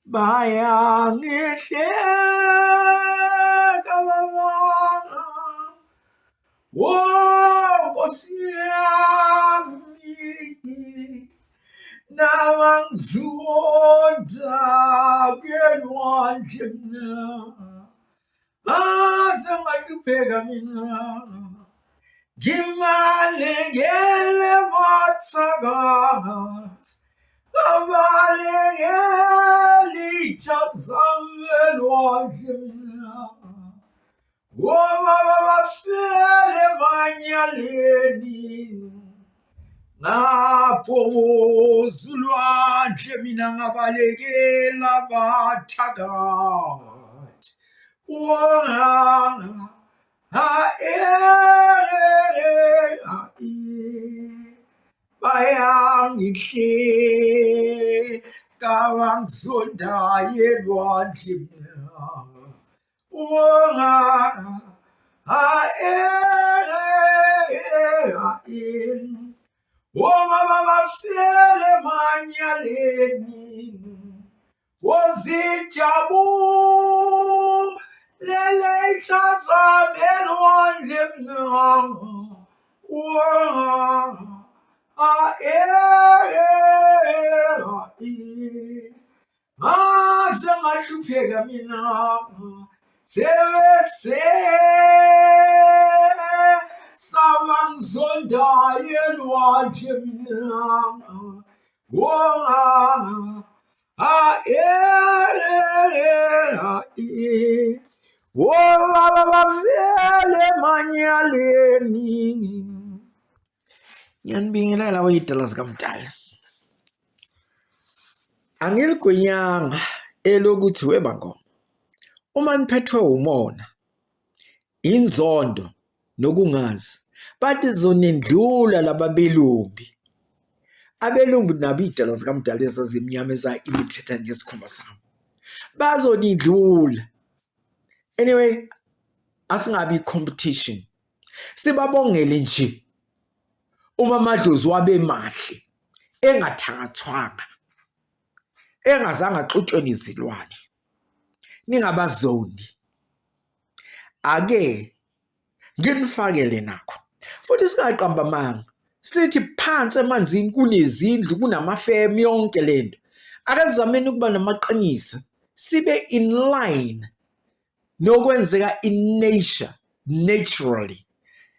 bayangihleka babanga Nkosi yami nabangizonda kelwandle mina ngaze ngahlupheka mina ngimalengele mathakathi ngabalengele ijazame lwandle mina Baba bafele manyaleni lapho uzulwandle mina ngabalekela bathakathi bayangihleka bangizondayo elwandle mina Baba bafele manyaleni wozijabulele ijazame elwandle ngaze ngahlupheka mina Sevese samangizondayo elwandle mina Baba bafele manyaleni Ngiyanibingelela wayidala zikaMdali Angiligwenyanga elokuthi webangoma Uma niphethwe umona inzondo nokungazi bathi zonendlula lababelumbi abelumbi nabo idala zikaMdali ezazimnyama imithetha nje isikhumba sami bazonidlula anyway asingabi competition sibabongele nje uma amadlozi wabe mahle engathakathwanga engazange axutshwe izilwane ningabazondi ake nginifakele nakho futhi singaqamba manga sithi phansi emanzini kunezindlu kunamafemu yonke lento akazameni ukuba namaqiniso sibe in line nokwenzeka in nature naturally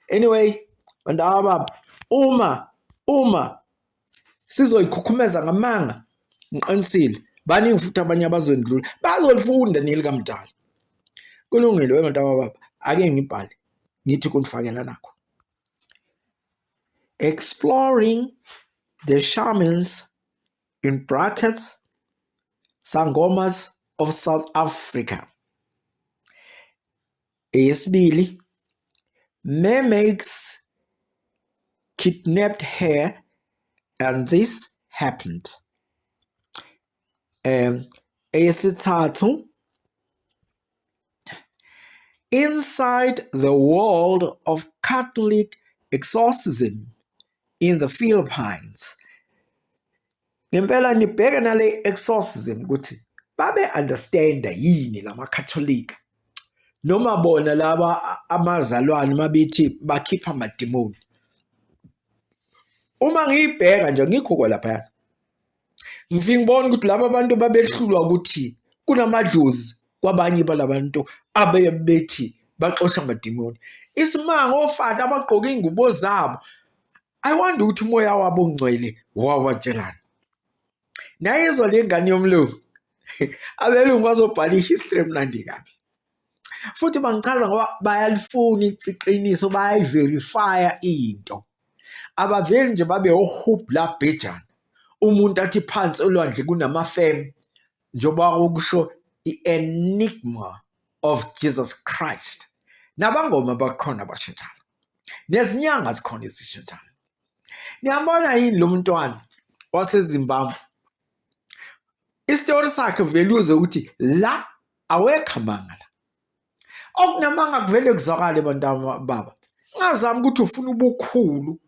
anyway bandaba uma sizoyikhukhumeza ngamanga ngiqinisile baningi futhi abanye abazondlula bazolifunda nelikaMdali kulungile wemntaba baba ake ngibhale ngithi kunifakela nakho exploring the shamans in brackets sangomas of South Africa eyesibili mermaids kidnapped her and this happened eyesithathu inside the world of Catholic exorcism in the Philippines ngempela nibheke nale exorcism ukuthi babe understand yini lama Catholic noma bona laba amazalwane mabethi bakhipha amademoni uma ngiyibheka nje ngikho lapha ngifike ngibona ukuthi laba bantu babehlulwa ukuthi kunamadlozi kwabanye balabantu abebethi baxosha amademoni isimanga ofana abagqoka ingubo zabo I wonder ukuthi umoya wabo ongcwele wawanjengani nayizwa lengane yomlungu abelungu bazobhala ihistory emnandi kabi futhi bangichaza ngoba bayalifuna iqiniso bayayiverifya into abaveli nje babe ohoop la bhejana umuntu athi phansi olwandle kunamafem njoba ukusho i-enigma of Jesus Christ nabangoma bakhona bashintsana nezinyanga zikhona ezishintsana niyambona yini lo mntwana waseZimbabwe istory sakhe veluze ukuthi la awekho amanga la okunamanga kuvele kuzwakale bantwana baba ngazama ukuthi ufuna ubukhulu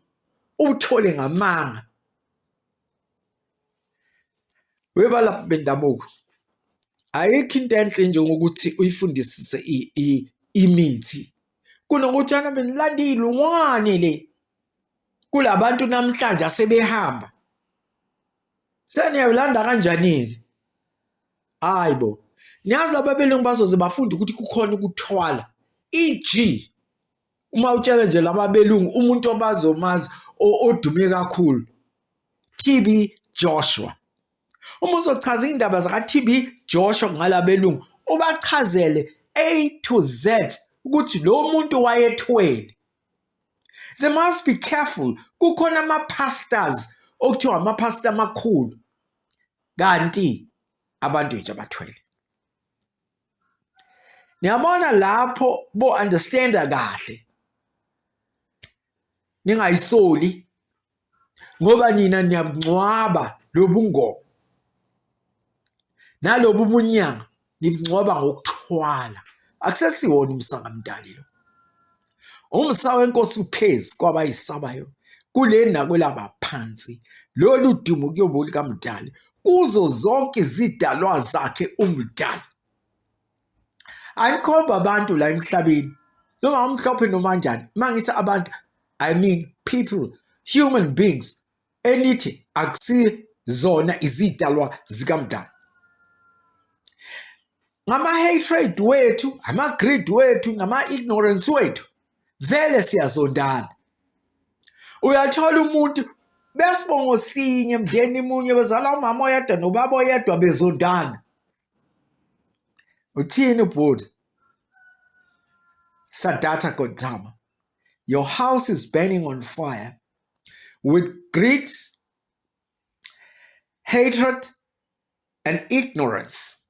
uthole ngamanga webala bendabuko ayikho into enhle njengokuthi uyifundisise imithi kunokuthi ana benilandile ungwane le kulabantu namhlanje asebehamba seniyalanda kanjani-ke hayibo niyazi laba belungu bazoze bafunde ukuthi kukhona ukuthwala e.g. uma utshela nje laba belungu umuntu obazomazi odume kakhulu TB Joshua uma uzochaza indaba zaka TB Joshua ngalabelungu ubachazele A to Z ukuthi lo muntu wayethwele. They must be careful. Kukhona ama-pastors okuthiwa ama-pastor amakhulu kanti abantu nje abathwele. Niyabona lapho bo-understanda kahle ningayisoli ngoba nina niyabungcwaba lobungomo nalobu bunyanga nibungcwaba ngokuthwala akusesiwona umsangamdali lo umsa wenkosi uphezi kwabayisabayo kule nakwelaba phansi lolu dumo kuyobo likamdali kuzo zonke izidalwa zakhe umdali ayikhomba abantu la emhlabeni noma umhlophe noma kanjani mangithi abantu I mean people human beings enithi akusi zona izidalwa zikamdali ngama-hatred wethu ama-greed wethu nama-ignorance wethu vele siyazondana uyathola umuntu besibongo sinye mndeni munye bezala umama oyedwa nobaba oyedwa bezondana uthini ubhuti Sadatha Gautama your house is burning on fire with greed hatred and ignorance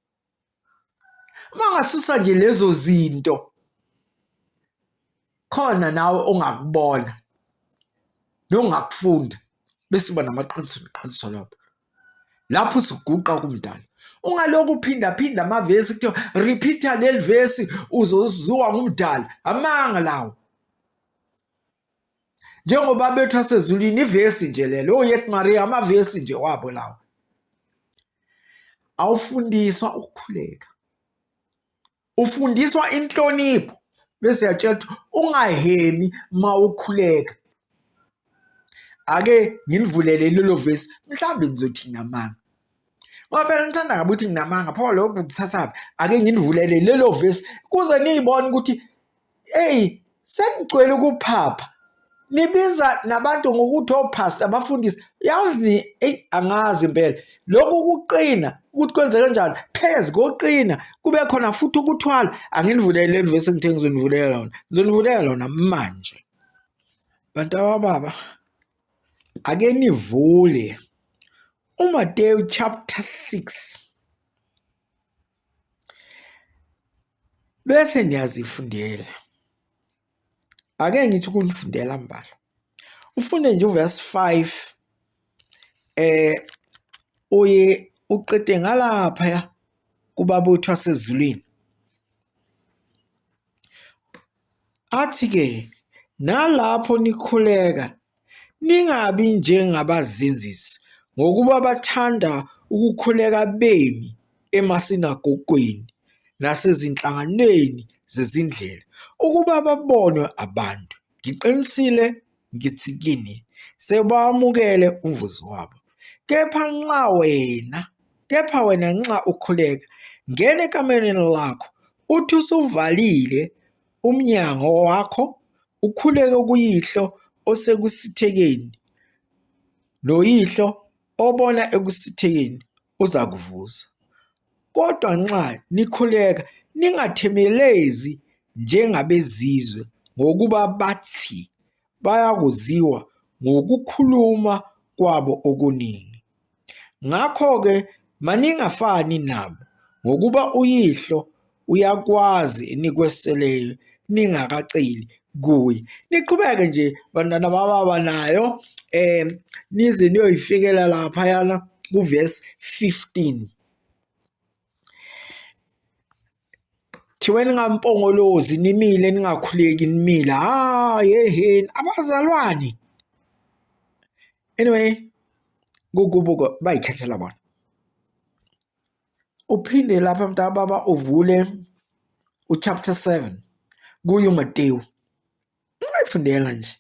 mangasusa nje lezo zinto khona nawe ongakubona nongakufunda bese uba namaqiniso lapho usuguqa kumdala ungaloku uphinda amavesi kuthiwa repeater leli vesi uzozuwa ngumdala amanga lawo njengoba bethu asezulwini ivesi nje lelo oyet Maria amavesi nje wabo lawo awufundiswa ukukhuleka ufundiswa inhlonipho bese yatshela ukuthi ungahemi mawukhuleka ake nginivulele lelo vesi mhlawumbe nizothi nginamanga ngoba phela ngithanda kabi ukuthi nginamanga pho lokho kuthathaphi ake nginivulele lelo vesi kuze niyibone ukuthi hey senigcwele ukuphapha nibiza nabantu ngokuthi opastor abafundisi yazi ni angazi impela lokho kuqina ukuthi kwenze kanjani pheze koqina kube khona futhi ukuthwala anginivulele leli vesi ngithe ngizonivulela lona manje bantu ababa ake nivule uMateyu chapter 6 bese niyazifundela ake ngithi ukunifundela mbala ufunde nje uverse 5 uye uqede ngalapha ya kubabutho asezulwini athi ke nalapho nikhuleka ningabi njengabazenzisi ngokuba bathanda ukukhuleka bemi emasinagogweni nasezinhlanganweni zezindlela ukuba babonwe abantu ngiqinisile ngithi kini sebamukele umvuzo wabo kepha wena nxa ukhuleka ngene ekamereni lakho uthi usuvalile umnyango wakho ukhuleke kuyihlo osekusithekeni noyihlo obona ekusithekeni uzakuvuza kodwa nxa nikhuleka ningathemelezi njengabezizwe ngokuba bathi bayakuziwa ngokukhuluma kwabo okuningi ngakho-ke maningafani nabo ngokuba uyihlo uyakwazi enikweseleyo ningakaceli kuye niqhubeke nje bantwana bababa nayo nize niyoyifikela laphayana kuverse 15 thiweni ngampongolozi nimile ningakhuleki nimila yeheni abazalwane anyway kukubuko bayikhethela bona uphinde lapha mntababa uvule uchapter 7 kuyo uMateyu. Ungayifundela nje.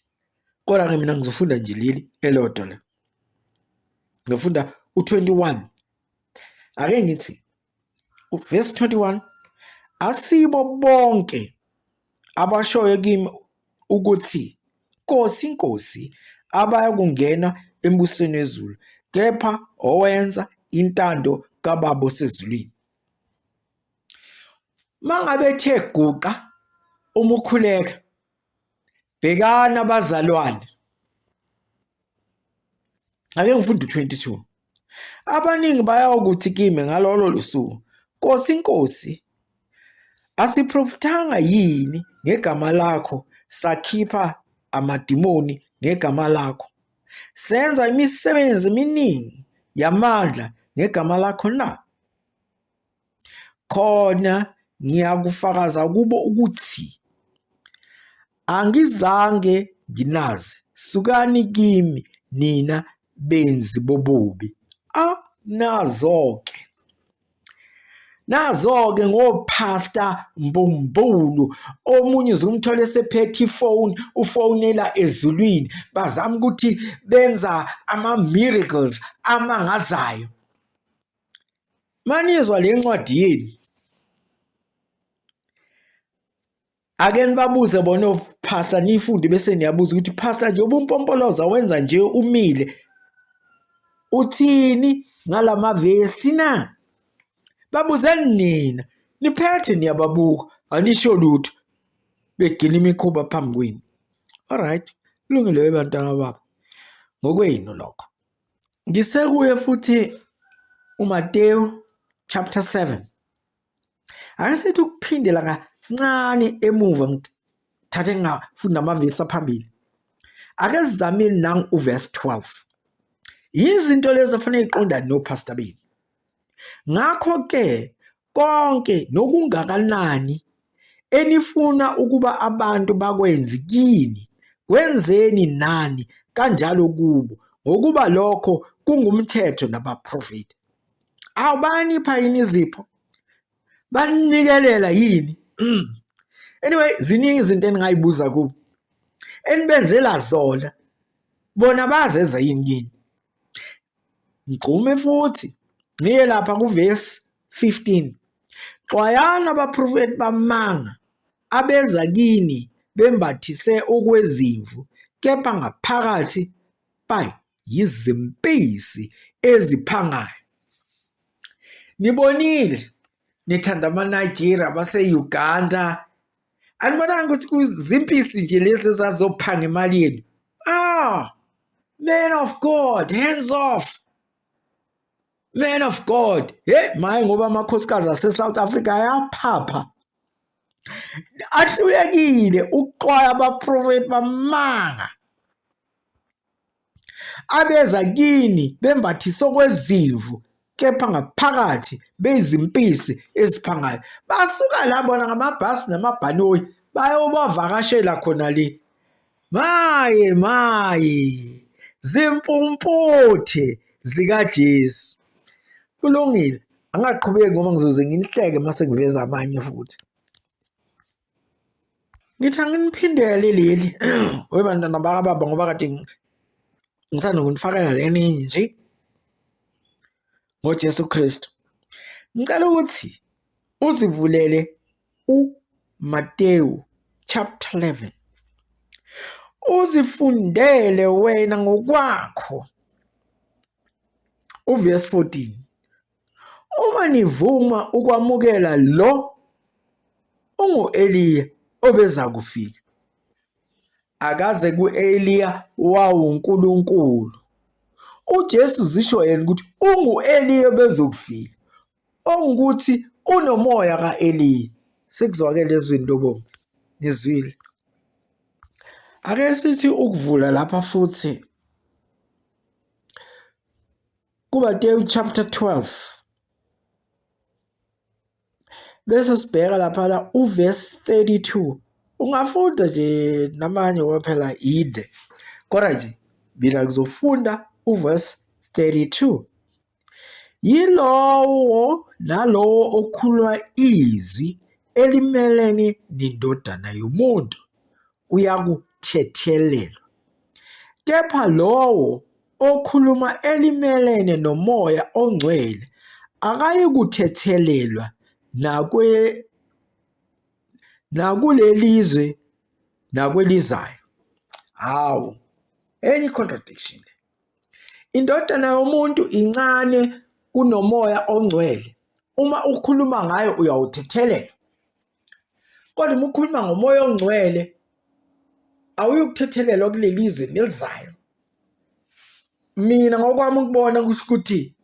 Kodwa ke mina ngizofunda nje leli elodwa la. Ngifunda u21. Ake ngithi verse 21, asibo bonke abashoyo kimi ukuthi Nkosi, Nkosi, abaya kungena embusweni wezulu, kepha owenza intando kaBaba osezulwini. Mangabe ethe guqa uma ukhuleka, bhekana bazalwane. Ake ngifunda u22. Abaningi bayakuthi kimi ngalolo lusuku, Nkosi, Nkosi, asiprofithanga yini ngegama lakho, sakhipha amadimoni ngegama lakho, senza imisebenzi eminingi yamandla ngegama lakho na? Khona ngiyakufakaza kubo ukuthi angizange nginazi. Sukani kimi nina benzi bobubi. Nazo-ke ngopasta mbumbulu, omunye uzumthola esephethe ifoni, ufonela ezulwini, bazama ukuthi benza ama-miracles amangazayo. Manizwa le ncwadi yeni, ake nibabuze bona opasta, nifunde bese niyabuza ukuthi pastor nje ubumpompoloza wenza nje umile, uthini ngalamavesi na? Babuzeni nina, niphethe niyababuka, anisho lutho, begila imikhuba phambi kwenu. Alright, kulungile bantwana baba, ngokwenu lokho. Ngisekuye futhi uMateyu chapter 7. Ake sithi ukuphindela kancane emuva, ngithathe ngafunda amavesi aphambili. Ake sizameni nangu uverse 12. Izinto lezi afanele iqondane nopastor benu. Ngakho-ke konke nokungakanani enifuna ukuba abantu bakwenze kini, kwenzeni nani kanjalo kubo, ngokuba lokho kungumthetho nabaprofeti. Awubanipha yini izipho? Baninikelela yini? Anyway, ziningi izinto engingayibuza kubo. Enibenzela zona, bona bazenza yini kini? Ngigcume futhi ngiye lapha kuverse 15. Xwayana abaprofeti bamanga abeza kini bembathise okwezimvu, kepha ngaphakathi bayizimpisi eziphangayo. Nibonile, nithanda amaNigeria base-Uganda, anibonanga ukuthi kuzimpisi nje lezi ezazophanga imali yenu? Men of God, hands off. Men of God. Hey, maye ngoba amakhosikazi ase-South Africa ayaphapha. Ahlulekile ukuxwaya abaprofeti bamanga abeza kini bembathise okwezimvu, kepha ngaphakathi beyizimpisi eziphangayo. Basuka la bona ngamabhasi namabhanoyi bayobavakashela khona le. Maye zimpumputhe zikaJesu. Kulungile, angaqhubeki ngoba ngizoze nginihleke mase ngiveza amanye futhi. Ngithi anginiphindele leli webantwana bakababa ngoba kade ngisanokunifakela leninye nje ngoJesu Kristu. Ngicela ukuthi uzivulele uMateyu chapter 11. Uzifundele wena ngokwakho uverse 14. Uma nivuma ukwamukela lo ungu-Eliya obeza kufika, akaze ku-Eliya wawuNkulunkulu. uJesu zisho yena ukuthi ungu-Eliya obezokufika, ongukuthi unomoya ka-Eliya. Sekuzwakele ezweni lobomu, nizwile. Ake sithi ukuvula lapha futhi kuMateyu chapter 12, bese sibheka lapha la uverse 32. Ungafunda nje namanye ngoba phela ide, kodwa nje mina ngizofunda uverse 32. yilowo nalowo okhuluma izwi elimelene nendodana yomuntu uyakuthethelelwa, kepha lowo okhuluma elimelene nomoya ongcwele akayikuthethelelwa nakulelizwe nakwelizayo. Hawu, enye contradiction. Indodana yomuntu incane kunomoya ongcwele. Uma ukhuluma ngayo uyawuthethelela. Kodwa uma ukhuluma ngomoya ongcwele awuyukuthethelelwa kulelizwe nelizayo. Mina ngokwami ukubona kusho ukuthi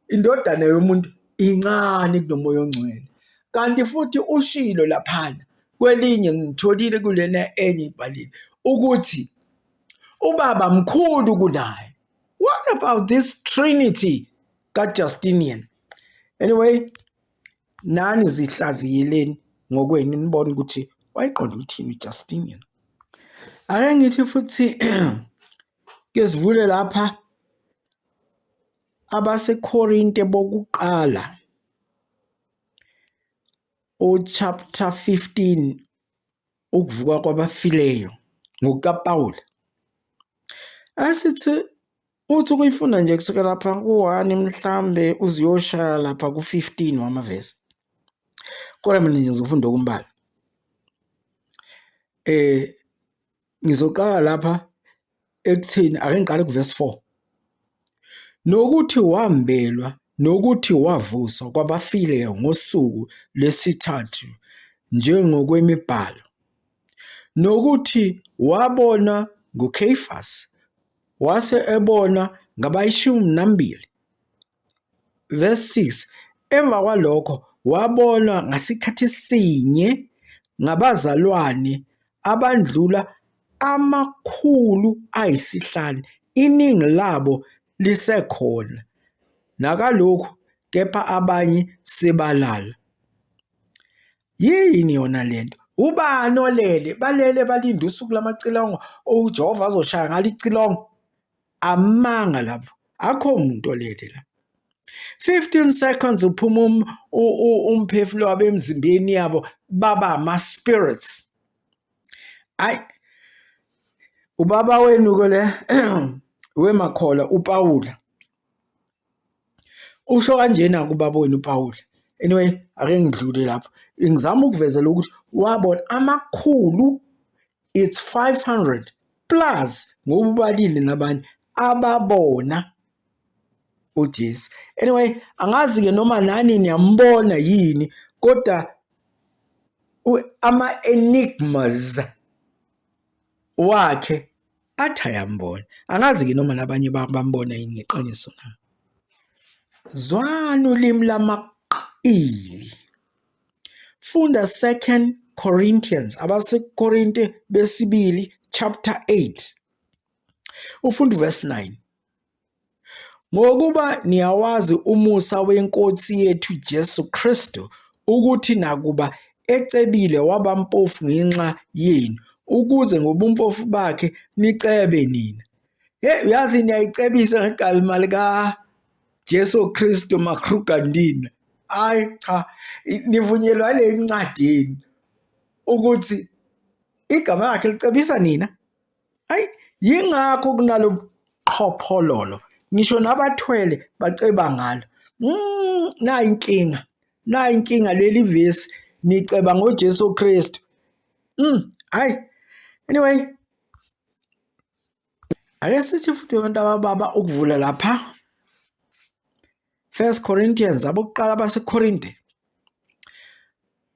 indodana yomuntu incane kunomoya ongcwele. Kanti futhi ushilo laphana kwelinye ngitholile kulena enye ibhalile ukuthi ubaba mkhulu kunaye. What about this Trinity kaJustinian? Anyway, nani zihlaziyeleni ngokwenu nibone ukuthi wayiqonda ukuthini uJustinian. Ake ngithi futhi ke sivule lapha abaseKorinte bokuqala chapter 15 ukuvuka kwabafileyo ngokukaPaul. Asithi uthi ukuyifunda nje kusukela lapha ku1 mhlambe uziyoshaya lapha ku15 wamavesi. Kodwa mina ngizofunda okumbala. Ngizoqala lapha ekuthini ake ngiqale kuverse 4. Nokuthi wambelwa nokuthi wavuswa kwabafileyo ngosuku lwesithathu njengokwemibhalo. Nokuthi wabona nguKephas wase ebona ngabayi12. Verse 6. Emva kwalokho wabona ngasikhathi sinye ngabazalwane abandlula 500, iningi labo lisekhona nakalokhu, kepha abanye sebalala. Yini yona lento? Ubani olele? Balele balinde usuku lamacilongo uJehova azoshaya ngalo icilongo? Amanga lapho. Akho umuntu olele la. 15 seconds uphuma umphefumulo wabo emzimbeni yabo baba ama-spirits. Ubaba wenu ke le wemakhola uPaula usho kanjena kubaba wenu uPaul. Anyway, ake ngidlule lapho. Ngizama ukuvezela ukuthi wabona amakhulu, it's 500 plus ngoba ubalile nabanye ababona uJesu. Anyway, angazi ke noma nani niyambona yini, kodwa ama enigmas wakhe athi ayambona. Angazi ke noma nabanye bambona yini ngeqiniso na. Zwana ulimi lamaqili. Funda 2 Corinthians, abaseKorinte besibili chapter 8. Ufunda verse 9. Ngokuba niyawazi umusa weNkosi yethu Jesu Kristu, ukuthi nakuba ecebile wabampofu ngenxa yenu, ukuze ngobumpofu bakhe nicebe nina. Uyazi niyayicebisa ngegama lika Jesu Kristu makrugandina. Hayi cha, nivunyelwa lencwadini ukuthi igama lakhe licebisa nina. Hayi, yingakho kunalo qhophololo. Ngisho nabathwele baceba ngalo. Na inkinga leli vesi niceba ngoJesu Kristu. Hayi. Anyway, ake sithi futhi abantu abababa ukuvula lapha 1 Corinthians abokuqala baseKorinte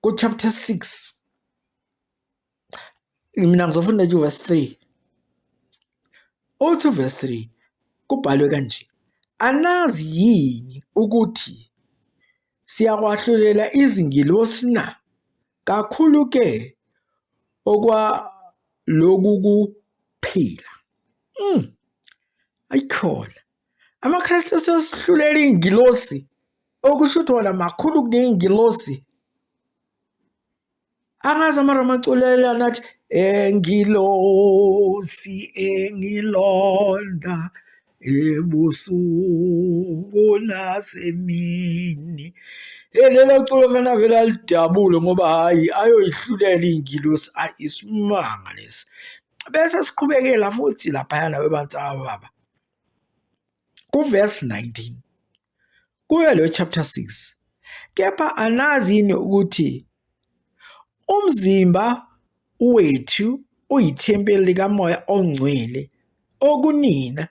ku chapter 6. Mina ngizofunda nje verse 3. Uthi verse 3 kubhalwe kanje: Anazi yini ukuthi siyakwahlulela izingilosi na? Kakhulu ke okwaloku kuphila. Ayikhona. AmaKristu sesihlulela ingilosi, okusho ukuthi wona makhulu kuneyingilosi. Angazi amaroma aculela nathi engilosi engilonda ebusuku nasemini. Lelo culo fana vele alidabule ngoba hayi ayoyihlulela iy'ngilosi, isimanga lesi. Bese siqhubekela futhi laphayana bebantsaba baba. Kuverse 19 kuyo lo chapter 6. Kepha anazi yini ukuthi umzimba wethu uyithempeli likaMoya oNgcwele okunina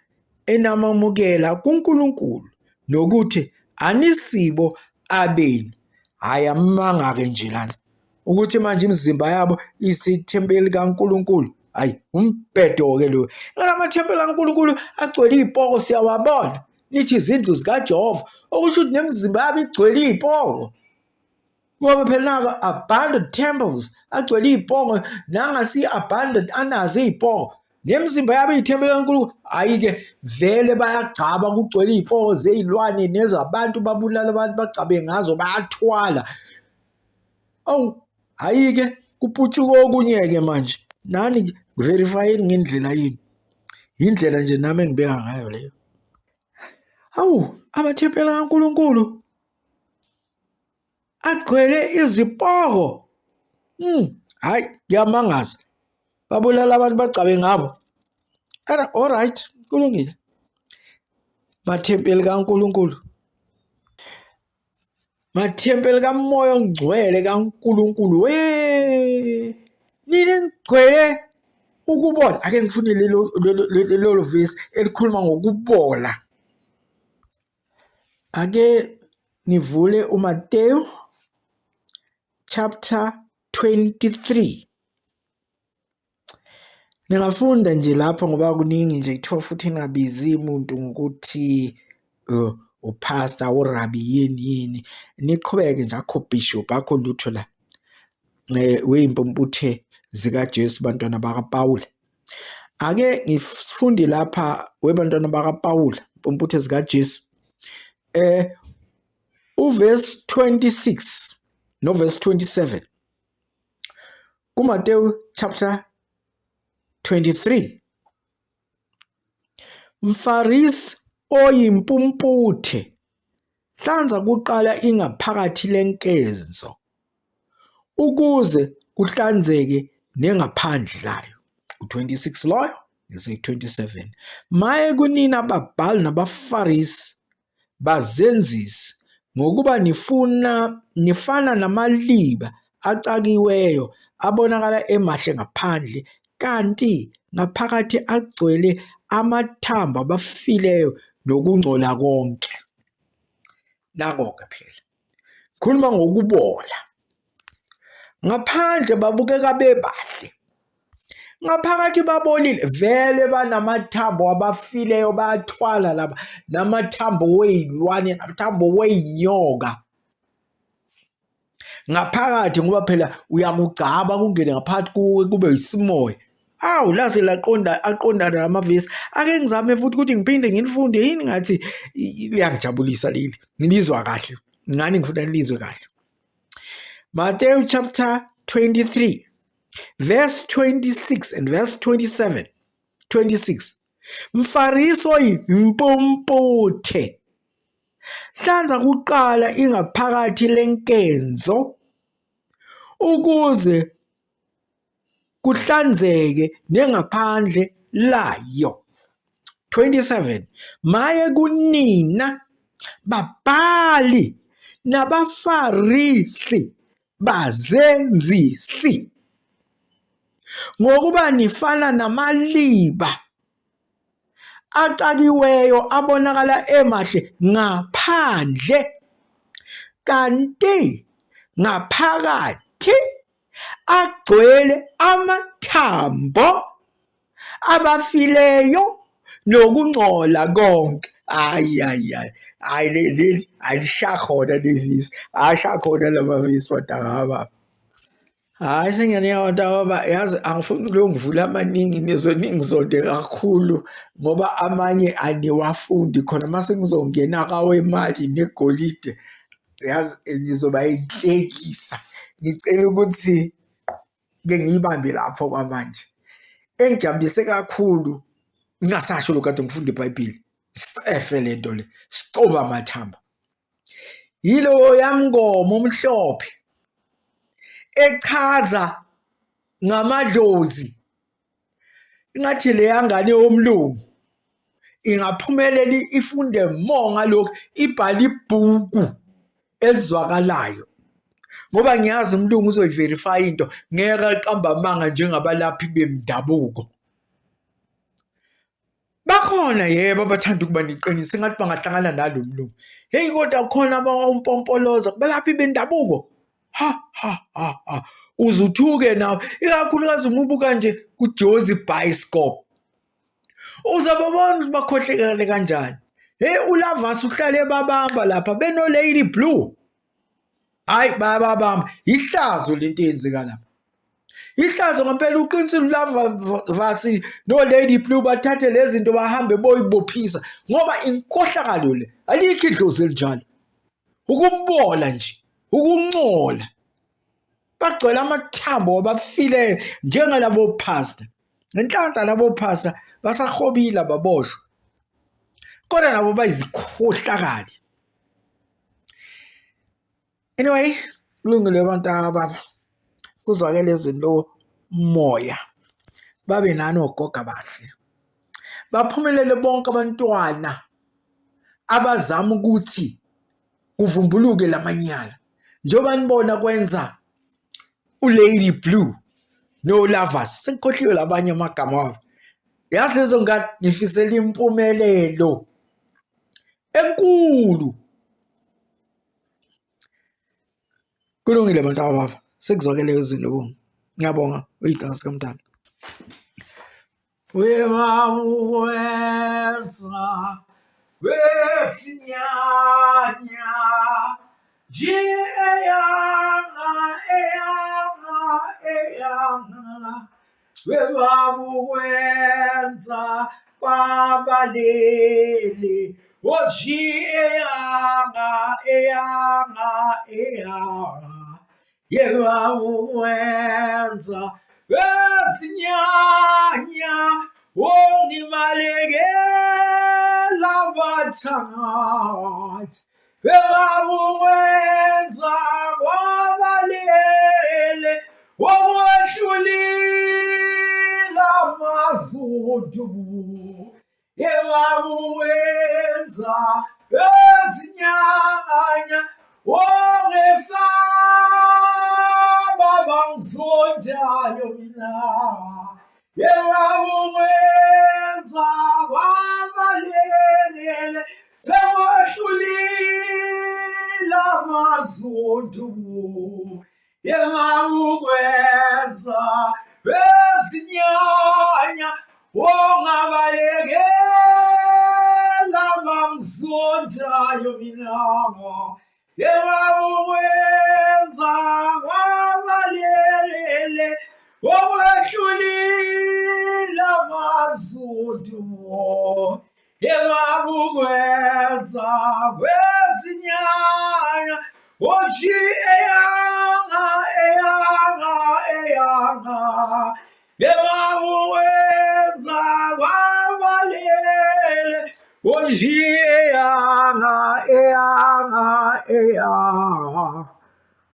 enamamukela kuNkulunkulu, nokuthi anisibo abenu? Hayi amanga-ke nje lana ukuthi manje imizimba yabo isithempeli kaNkulunkulu. Hayi umbhedo-ke lo. Amathempeli kaNkulunkulu agcwele iy'poko siyawabona, nithi izindlu zikaJehova, okusho ukuthi nemizimba yabo igcwele iy'poko. Ngoba phela naba abandoned temples agcwele iy'poko, nangasi abandoned anazo iy'poko, nemizimba yabo iy'thempeli kaNkulunkulu. Hhayi-ke vele bayagcaba kugcwele iy'poko zey'lwane nezabantu, babulala abantu bagcabe ngazo, bayathwala. Awu, hhayi-ke kuputshuka okunye-ke manje. Nani verifyeni ngendlela yini, indlela nje nami engibeka ngayo leyo. Awu, amathempeli kaNkulunkulu agcwele izipoko. Hayi ngiyamangaza, babulala abantu bagcabe ngabo. Alright, kulungile. Mathempeli kaNkulunkulu, mathempeli kaMoya oNgcwele kaNkulunkulu. Nini ngigcwele ukubola. Ake ngifune lelo vesi elikhuluma ngokubola. Ake nivule uMateyu chapter 23. Ningafunda nje lapho ngoba kuningi nje, kuthiwa futhi ningabizi umuntu ngokuthi upastor, urabi, yini. Niqhubeke nje, akho bishop, akho lutho la. Wey'mpumputhe zikaJesu, bantwana bakaPawula. Ake ngifunde lapha webantwana bakaPawula, impumputhe zikaJesu. Uverse 26 noverse 27 kuMateyu chapter 23. Mfarisi oyimpumputhe, hlanza kuqala ingaphakathi lenkezo, ukuze kuhlanzeke nengaphandle layo. U26 loyo, ngise-27. Maye kunina ababhali nabaFarisi, bazenzisi, ngokuba nifana namaliba acakiweyo abonakala emahle ngaphandle, kanti ngaphakathi agcwele amathambo abafileyo nokungcola konke. Nako-ke phela khuluma ngokubola. Ngaphandle babukeka bebahle, ngaphakathi babolile. Vele banamathambo abafileyo, bayathwala laba, namathambo wey'lwane, namathambo wey'nyoka ngaphakathi, ngoba phela uyakugcaba kungene ngaphakathi kuwe kube yisimoya. Awu, lase aqondana namavesi. Ake ngizame futhi ukuthi ngiphinde nginifunde, yini ngathi liyangijabulisa leli, ngilizwa kahle. Ngani ngifuna nilizwe kahle. Matthew chapter 23 verse 26 and verse 27. 26. Mfarisi oyimpumputhe, hlanza kuqala ingaphakathi lenkezo, ukuze kuhlanzeke nengaphandle layo. 27. Maye kunina babhali nabaFarisi, bazenzisi, ngokuba nifana namaliba acakiweyo abonakala emahle ngaphandle, kanti ngaphakathi agcwele amathambo abafileyo nokungcola konke. Hayi leli alishakhona levisi, ashakhona lamavisi batangaba. Hayi sengiyaniyabantaba, yazi angifuni kulo ngivula amaningi nizwe ningizonde kakhulu, ngoba amanye aniwafundi khona. Mase ngizongena kawemali negolide, yazi nizoba inhlekisa. Ngicela ukuthi ke ngiyibambe lapho kwamanje. Engijabulise kakhulu ngingasasho lo kade ngifunda iBhayibheli, Sicefe le nto le, sicoba amathamba. Yilo yamngoma omhlophe echaza ngamadlozi ingathi le yangane yomlungu ingaphumelela ifunde more ngalokho, ibhala ibhuku elizwakalayo, ngoba ngiyazi umlungu uzoyiverify into, ngeke aqamba amanga njengabalaphi bendabuko. Bakhona yebo abathanda ukuba neqiniso engathi bangahlangana nalo mlungu. Hey kodwa khona abawumpompoloza balaphi bendabuko. Ha. Uzuthuke nawe, ikakhulukazi uma ubuka nje kuJozi Bioscope. Uzababona ukuthi bakhohlekele kanjani. Hey uLavas uhlale babamba lapha beno Lady Blue. Hayi babamba ihlazo lento eyenzeka lapha. Ihlazo ngempela uqinisile uLavas no Lady Blue bathathe lezi zinto bahambe boyibophisa ngoba inkohlakalo le alikho idlozi elinjalo. Ukubola nje, ukuncola. Bagcwele amathambo abafile njengalabo pastor. Ngenhlanhla labo pastor basahobile ababoshwe. Kodwa nabo bayizikhohlakali. Anyway, kulungile abantu ababa. Kuzwakele izinto moya. Babe nani ogoga bahle. Baphumelele bonke abantwana abazama ukuthi kuvumbuluke lamanyala. Njengoba nibona kwenza uLady Blue noLavas. Sengikhohliwe labanye amagama wabo. Yazi lezo ngadi ngifisela impumelelo enkulu. Kulungile abantu ababa. Sekuzwakele izinto bo. Ngiyabonga uyidanga sikamdala. Wemawenza wetsinyanya eyanga webabukwenza kwabalele eyanga yebabukwenza wezinyanya ongibalekela bathangathi webabukwenza kwabalele wokwehlulila mazudu yebabukwenza wezinyanya ongesaba bangizondayo mina yebabukwenza kwabalele sewahlulila mazudu yebabukwenza wezinyanya ongabalekela bangizondayo mina yebabukwenza kwabalele wokwehlulila mazudu yebabukwenza wezinyanya oji eyanga yebabukwenza kwabalele oji eyanga